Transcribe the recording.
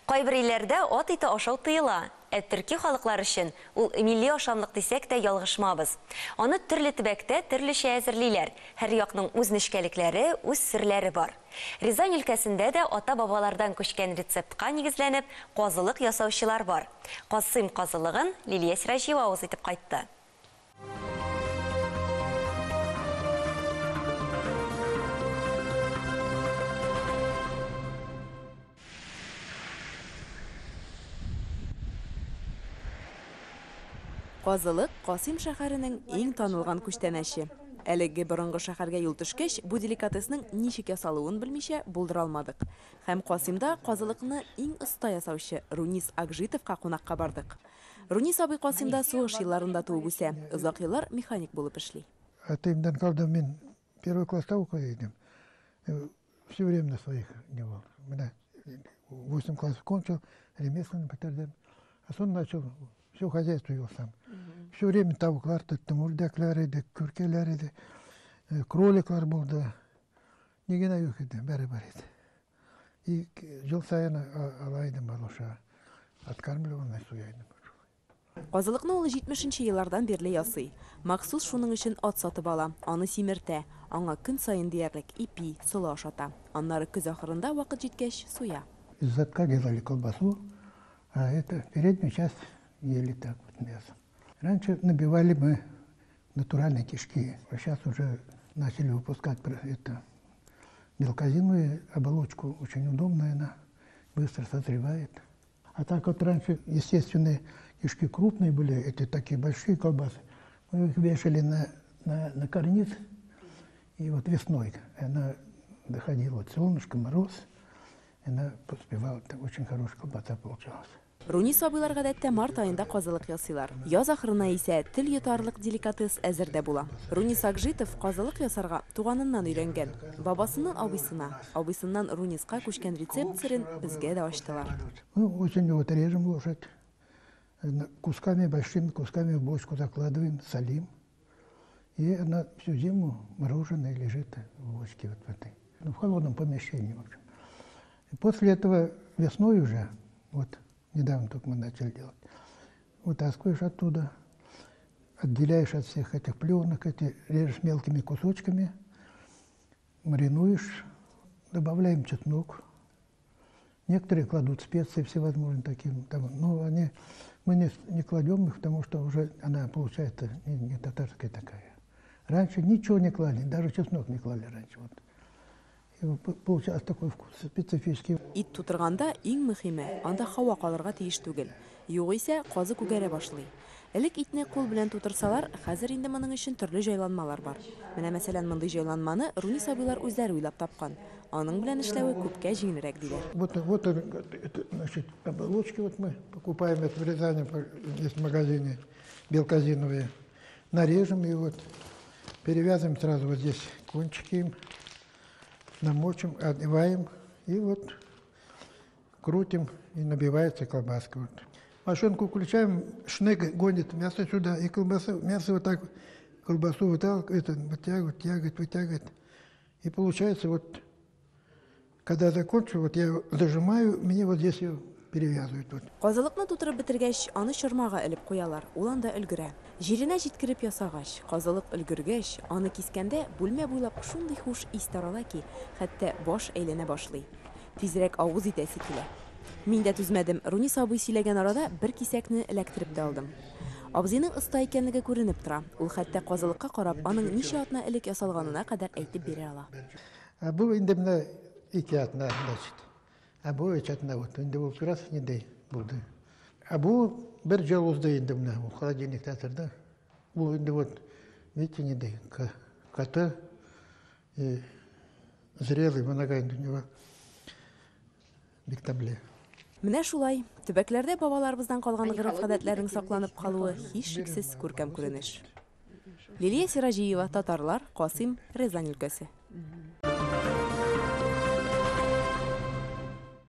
Кайбер илләрдә ат ите ашау тыела. Төрки халыклар өчен ул милли ашамлык дисәк тә ялгышмабыз. Аны төрле төбәктә төрлечә әзерлиләр. Һәр якның үз нечкәлекләре, үз серләре бар. Рязань өлкәсендә дә ата-бабалардан күчкән рецептка нигезләнеп казылык ясаучылар бар. Касыйм казылыгын Лилия Сиражиева авыз итеп кайтты. Казылык Касыйм шәһәренең иң танылган күчтәнәче. Әлеге борынгы шәһәргә юл төшкәч, бу деликатесның ничек ясалуын белмичә булдыра алмадык. Һәм Касыймда казылыкны иң оста ясаучы Рунис Акжитовка кунакка бардык. Рунис абый Касыймда сугыш елларында туып үсә, озак еллар механик булып эшли. Атымдан калдым мен первый класста укыйдым. Все время на своих не был. Меня 8 классов кончил, ремесленным бетердем. А сон начал все хозяйство вел сам. Все время тавуклар тыттым, үрдәкләр иде, күркәләр иде, кроликлар булды. Нигенә юк иде, бәре бар иде. И жыл сайын алайдым балуша. Откармливанный суяйдым. Казылыкны ул 70-нче еллардан бирле ясый. Махсус шуның өчен ат сатып ала, аны симертә, аңа көн сайын диярлек ипи, солы ашата. Аннары көз ахырында вакыт җиткәч суя. Из задка делали колбасу, а это переднюю часть ели так вот мясо. Раньше набивали мы натуральные кишки, а сейчас уже начали выпускать это мелкозимную оболочку, очень удобная, она быстро созревает. А так вот раньше естественные кишки крупные были, эти такие большие колбасы, мы их вешали на карниз, и вот весной она доходила, вот солнышко, мороз, и она поспевала, очень хорошая колбаса получалась. Рунис абыйлар гадәттә март айында казылык ясыйлар. Яз ахырына исә тел йотарлык деликатес әзердә була. Рунис Акжитов казылык ясарга туганыннан өйрәнгән. Бабасыннан абыйсына, абыйсыннан Руниска күчкән рецепт сырын безгә дә ачтылар. Мы осенью вот режем лошадь, кусками, большими кусками в бочку закладываем, солим. И она всю зиму мороженая лежит в бочке вот в этой, в холодном помещении, в общем. И после этого весной уже, вот недавно только мы начали делать, вытаскиваешь оттуда, отделяешь от всех этих пленок, режешь мелкими кусочками, маринуешь, добавляем чеснок. Некоторые кладут специи всевозможные такие, но мы не кладем их, потому что уже она получается не татарская такая. Раньше ничего не клали, даже чеснок не клали раньше. Вот. Получался такой вкус специфический. Ит тутырганда иң мөһиме, анда һава калырга тиеш түгел. Югыйсә казы күгәрә башлый. Элек итне кул белән тутырсалар, хәзер инде моның өчен төрле җайланмалар бар. Менә мәсәлән, мондый җайланманы Рунис абыйлар үзләре уйлап тапкан. Аның белән эшләве күпкә җиңелрәк диләр. Вот значит, оболочки вот мы покупаем это в Рязани, есть в магазине белказиновые. Нарежем и вот перевязываем сразу вот здесь кончики им. Намочим, одеваем и вот крутим, и набивается колбаска. Вот. Машинку включаем, шнек гонит мясо сюда, и мясо вот так, колбасу вытягивает, вытягивает. И получается вот, когда закончу, вот я зажимаю, мне вот здесь ее перевязывают. Вот. Казылыкны тутырып бетергәч, аны чормага элеп куялар, ул анда өлгерә. Җиренә җиткереп ясагач, казылык өлгергәч, аны кискәндә бүлмә буйлап шундый хуш ис тарала ки, хәтта баш әйләнә башлый. Тизрәк авыз итәсе килә. Мин дә түзмәдем. Рунис абый сөйләгән арада бер кисәкне эләктереп дә алдым. Абзыйның оста икәнлеге күренеп тора. Ул хәтта казылыкка карап, аның ничә атна элек ясалганына кадәр әйтеп бирә ала. Бу инде менә 2 атна, значит. А бу 3 атна вот, инде ул раз недей булды. А бу бер жыл узды инде менә, ул холодильникта торды. Бу инде вот, видите, недей, коты зрелый, монагай у него бик табле. Менә шулай, төбәкләрдә бабаларыбыздан калган гырыф-гадәтләрнең сакланып калуы һичшиксез күркәм күренеш. Лилия Сиражиева, татарлар, Касыйм, Рязань өлкәсе.